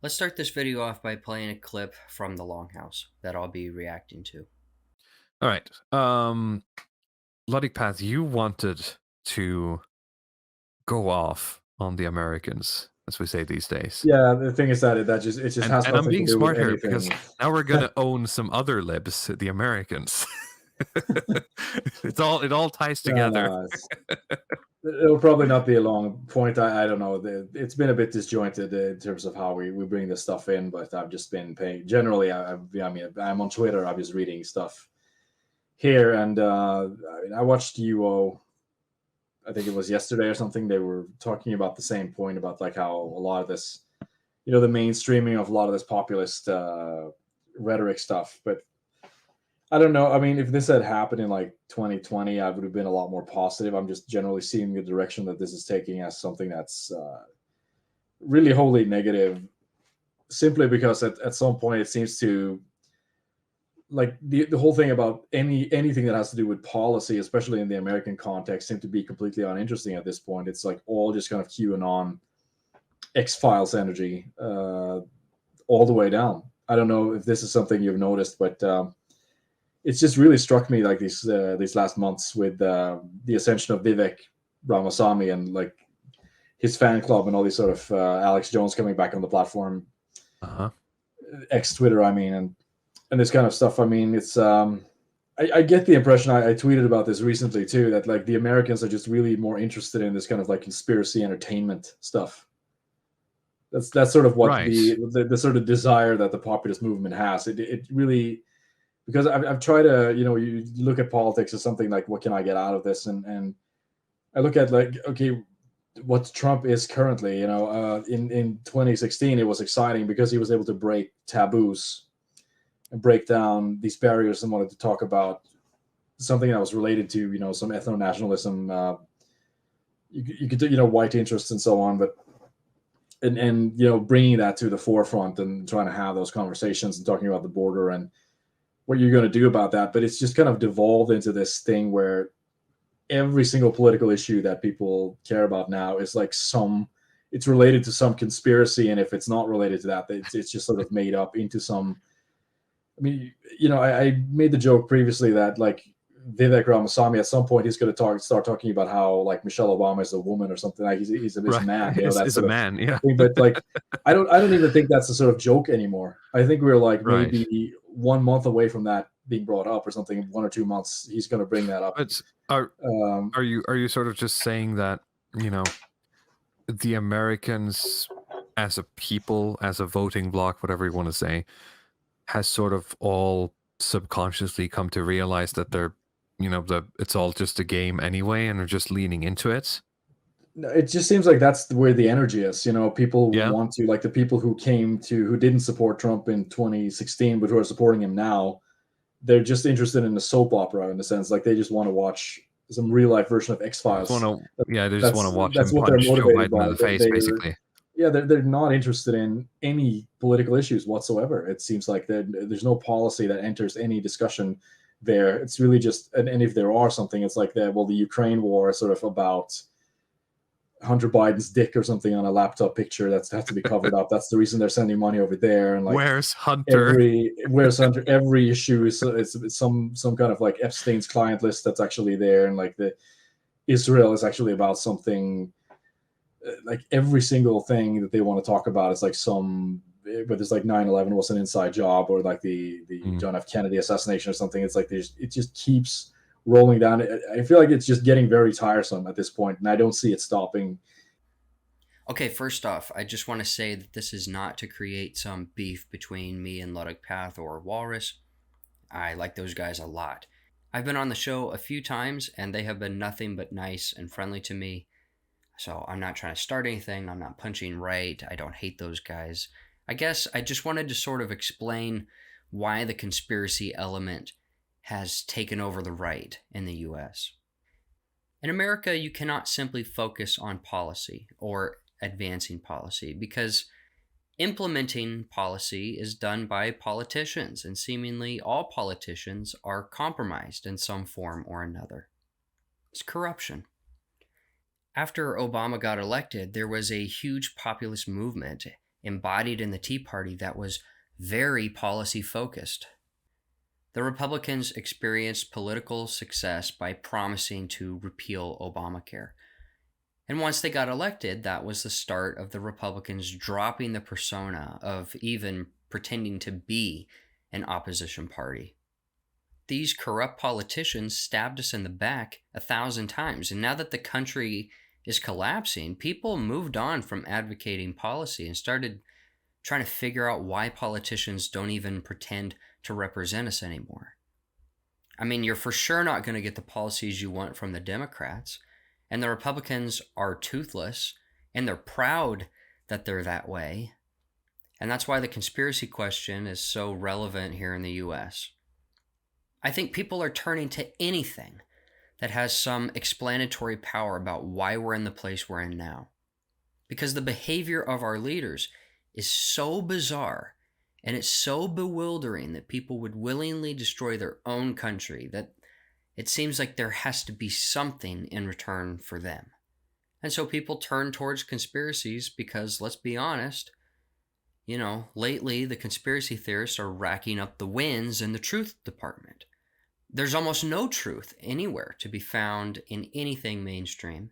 Let's start this video off by playing a clip from the Longhouse that I'll be reacting to. All right. Ludwig Path, you wanted to go off on the Americans, as we say these days. Yeah, the thing is that it just And has and I'm nothing to being do with smart here because anything. now we're gonna own some other libs, the Americans. It all ties together. It's it'll probably not be a long point. I don't know. It's been a bit disjointed in terms of how we bring this stuff in, but I've just been paying. Generally, I mean, I'm on Twitter. I was reading stuff here, and I watched UO. I think it was yesterday or something. They were talking about the same point about like how a lot of this, the mainstreaming of a lot of this populist rhetoric stuff, but I don't know. I mean, if this had happened in like 2020, I would have been a lot more positive. I'm just generally seeing the direction that this is taking as something that's really wholly negative, simply because at some point it seems to like the whole thing about anything that has to do with policy, especially in the American context, seem to be completely uninteresting at this point. It's like all just kind of QAnon, X Files energy, all the way down. I don't know if this is something you've noticed, but it's just really struck me like these last months with the ascension of Vivek Ramaswamy and like his fan club and all these sort of Alex Jones coming back on the platform, Uh-huh. X Twitter, I mean, and this kind of stuff. I mean, it's I get the impression I tweeted about this recently too that like the Americans are just really more interested in this kind of like conspiracy entertainment stuff. That's sort of what Right. the sort of desire that the populist movement has. It really because I've tried to, you look at politics as something like, what can I get out of this? And I look at like, okay, what Trump is currently, in 2016, it was exciting because he was able to break taboos and break down these barriers and wanted to talk about something that was related to, some ethno nationalism, you could, white interests and so on, but and bringing that to the forefront and trying to have those conversations and talking about the border and what you're going to do about that. But it's just kind of devolved into this thing where every single political issue that people care about now is like it's related to some conspiracy. And if it's not related to that, it's just sort of made up into some, I mean, I made the joke previously that like Vivek Ramaswamy at some point he's going to start talking about how like Michelle Obama is a woman or something like he's a Right. man, that Is a sort of man, yeah. thing. But like, I don't even think that's a sort of joke anymore. I think we're like Right. maybe 1 month away from that being brought up or something. 1 or 2 months, he's going to bring that up. But are Um, are you sort of just saying that, you know, the Americans as a people, as a voting bloc, whatever you want to say, has sort of all subconsciously come to realize that it's all just a game anyway, and are just leaning into it. No, it just seems like that's where the energy is. People Yeah. want to like the people who didn't support Trump in 2016, but who are supporting him now. They're just interested in the soap opera in a sense. Like they just want to watch some real life version of X Just want Files. to, yeah, they just want That's to watch that's him what they're punch Joe motivated Biden in by. the face, They're basically. yeah, they're not interested in any political issues whatsoever. It seems like there's no policy that enters any discussion there. It's really just and if there are something, it's like the Ukraine war is sort of about Hunter Biden's dick or something on a laptop picture that's has to be covered up. That's the reason they're sending money over there. And like Where's Hunter? where's Hunter, every issue is it's some kind of like Epstein's client list that's actually there, and like the Israel is actually about something. Like every single thing that they want to talk about is like whether it's like 9/11 was an inside job or like the Mm. John F. Kennedy assassination or something. It's like it just keeps rolling down. I feel like it's just getting very tiresome at this point, and I don't see it stopping. Okay, first off, I just want to say that this is not to create some beef between me and Ludwig Path or Walrus. I like those guys a lot. I've been on the show a few times, and they have been nothing but nice and friendly to me. So I'm not trying to start anything. I'm not punching right. I don't hate those guys. I guess I just wanted to sort of explain why the conspiracy element has taken over the right in the US. In America, you cannot simply focus on policy or advancing policy because implementing policy is done by politicians, and seemingly all politicians are compromised in some form or another. It's corruption. After Obama got elected, there was a huge populist movement, embodied in the Tea Party that was very policy focused. The Republicans experienced political success by promising to repeal Obamacare. And once they got elected, that was the start of the Republicans dropping the persona of even pretending to be an opposition party. These corrupt politicians stabbed us in the back 1,000 times. And now that the country is collapsing, people moved on from advocating policy and started trying to figure out why politicians don't even pretend to represent us anymore. I mean, you're for sure not going to get the policies you want from the Democrats. And the Republicans are toothless, and they're proud that they're that way. And that's why the conspiracy question is so relevant here in the US. I think people are turning to anything that has some explanatory power about why we're in the place we're in now. Because the behavior of our leaders is so bizarre and it's so bewildering that people would willingly destroy their own country that it seems like there has to be something in return for them. And so people turn towards conspiracies because, let's be honest, lately the conspiracy theorists are racking up the wins in the truth department. There's almost no truth anywhere to be found in anything mainstream,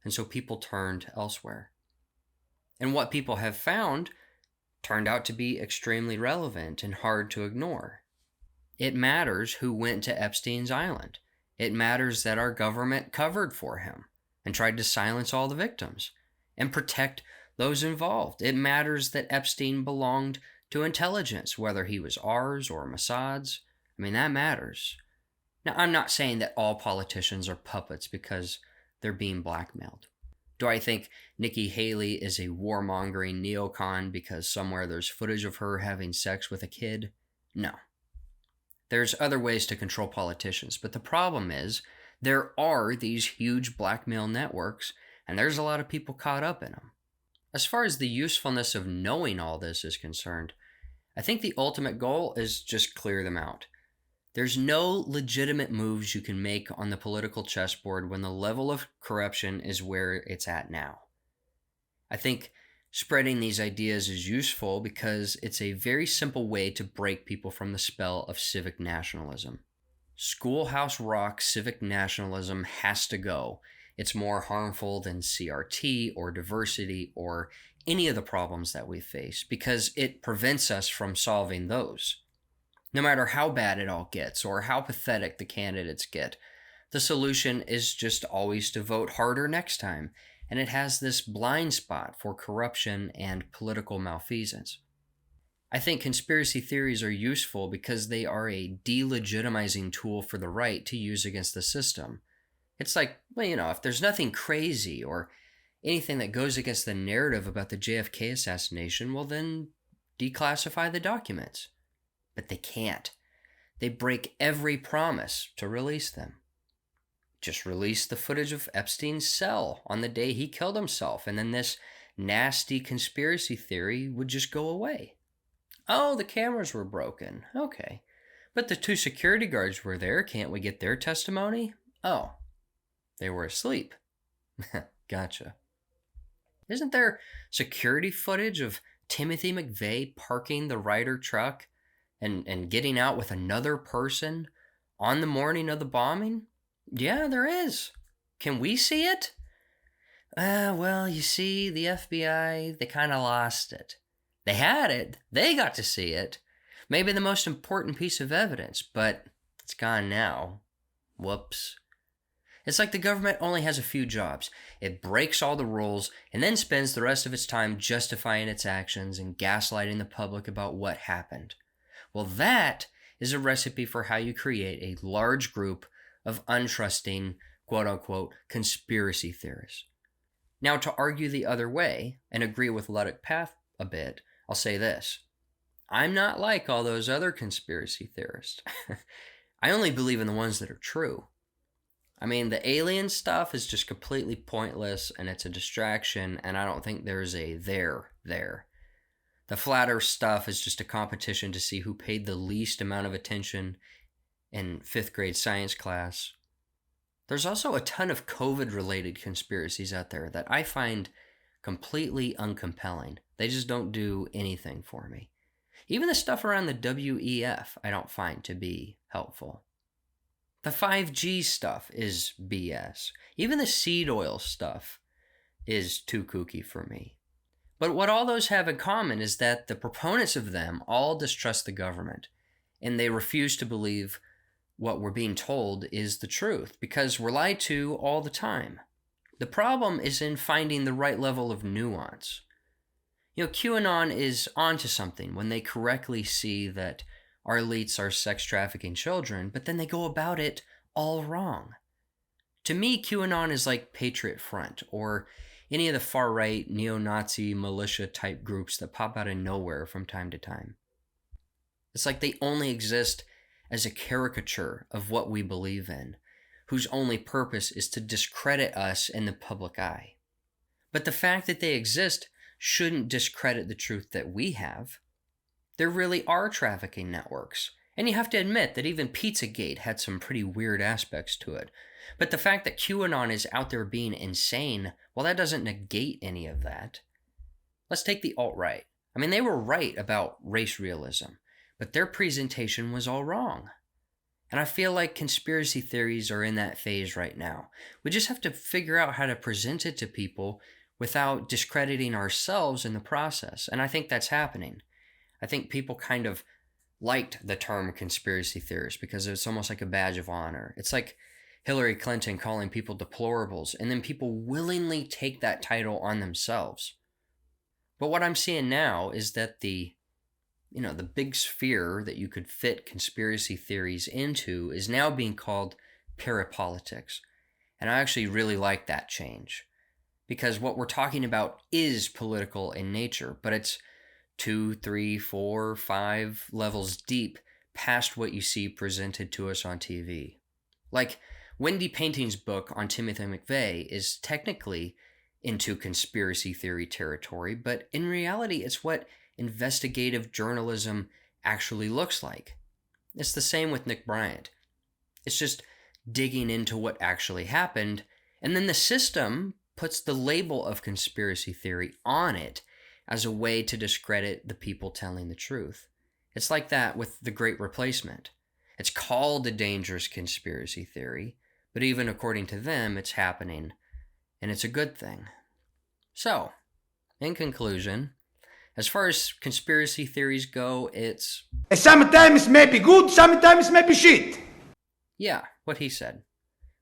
and so people turned elsewhere. And what people have found turned out to be extremely relevant and hard to ignore. It matters who went to Epstein's island. It matters that our government covered for him and tried to silence all the victims and protect those involved. It matters that Epstein belonged to intelligence, whether he was ours or Mossad's. I mean, that matters. Now, I'm not saying that all politicians are puppets because they're being blackmailed. Do I think Nikki Haley is a warmongering neocon because somewhere there's footage of her having sex with a kid? No. There's other ways to control politicians, but the problem is there are these huge blackmail networks, and there's a lot of people caught up in them. As far as the usefulness of knowing all this is concerned, I think the ultimate goal is just clear them out. There's no legitimate moves you can make on the political chessboard when the level of corruption is where it's at now. I think spreading these ideas is useful because it's a very simple way to break people from the spell of civic nationalism. Schoolhouse rock civic nationalism has to go. It's more harmful than CRT or diversity or any of the problems that we face because it prevents us from solving those. No matter how bad it all gets or how pathetic the candidates get, the solution is just always to vote harder next time, and it has this blind spot for corruption and political malfeasance. I think conspiracy theories are useful because they are a delegitimizing tool for the right to use against the system. It's like, if there's nothing crazy or anything that goes against the narrative about the JFK assassination, well then declassify the documents. But they can't. They break every promise to release them. Just release the footage of Epstein's cell on the day he killed himself, and then this nasty conspiracy theory would just go away. Oh, the cameras were broken. Okay. But the 2 security guards were there. Can't we get their testimony? Oh, they were asleep. Gotcha. Isn't there security footage of Timothy McVeigh parking the Ryder truck and getting out with another person on the morning of the bombing? Yeah, there is. Can we see it? Well, you see, the FBI, they kind of lost it. They had it. They got to see it. Maybe the most important piece of evidence, but it's gone now. Whoops. It's like the government only has a few jobs. It breaks all the rules and then spends the rest of its time justifying its actions and gaslighting the public about what happened. Well, that is a recipe for how you create a large group of untrusting, quote-unquote, conspiracy theorists. Now, to argue the other way and agree with Ludwig Path a bit, I'll say this. I'm not like all those other conspiracy theorists. I only believe in the ones that are true. I mean, the alien stuff is just completely pointless and it's a distraction, and I don't think there's a there. The flat earth stuff is just a competition to see who paid the least amount of attention in 5th grade science class. There's also a ton of COVID-related conspiracies out there that I find completely uncompelling. They just don't do anything for me. Even the stuff around the WEF I don't find to be helpful. The 5G stuff is BS. Even the seed oil stuff is too kooky for me. But what all those have in common is that the proponents of them all distrust the government, and they refuse to believe what we're being told is the truth, because we're lied to all the time. The problem is in finding the right level of nuance. QAnon is onto something when they correctly see that our elites are sex trafficking children, but then they go about it all wrong. To me, QAnon is like Patriot Front or any of the far-right neo-Nazi militia type groups that pop out of nowhere from time to time. It's like they only exist as a caricature of what we believe in, whose only purpose is to discredit us in the public eye. But the fact that they exist shouldn't discredit the truth that we have. There really are trafficking networks, and you have to admit that even Pizzagate had some pretty weird aspects to it. But the fact that QAnon is out there being insane, well, that doesn't negate any of that. Let's take the alt-right. I mean, they were right about race realism, but their presentation was all wrong. And I feel like conspiracy theories are in that phase right now. We just have to figure out how to present it to people without discrediting ourselves in the process. And I think that's happening. I think people kind of liked the term conspiracy theorist because it's almost like a badge of honor. It's like Hillary Clinton calling people deplorables, and then people willingly take that title on themselves. But what I'm seeing now is that the big sphere that you could fit conspiracy theories into is now being called parapolitics. And I actually really like that change, because what we're talking about is political in nature, but it's 2, 3, 4, 5 levels deep past what you see presented to us on TV. Like Wendy Painting's book on Timothy McVeigh is technically into conspiracy theory territory, but in reality, it's what investigative journalism actually looks like. It's the same with Nick Bryant. It's just digging into what actually happened, and then the system puts the label of conspiracy theory on it as a way to discredit the people telling the truth. It's like that with the Great Replacement. It's called a dangerous conspiracy theory, but even according to them, it's happening, and it's a good thing. So, in conclusion, as far as conspiracy theories go, it's... Sometimes maybe good, sometimes maybe shit. Yeah, what he said.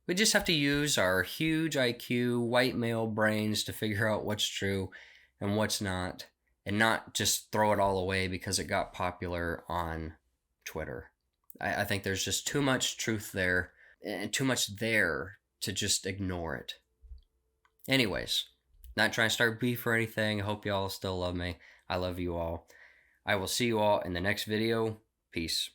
We just have to use our huge IQ, white male brains to figure out what's true and what's not, and not just throw it all away because it got popular on Twitter. I think there's just too much truth there, and too much there to just ignore it. Anyways, not trying to start beef or anything. I hope y'all still love me. I love you all. I will see you all in the next video. Peace.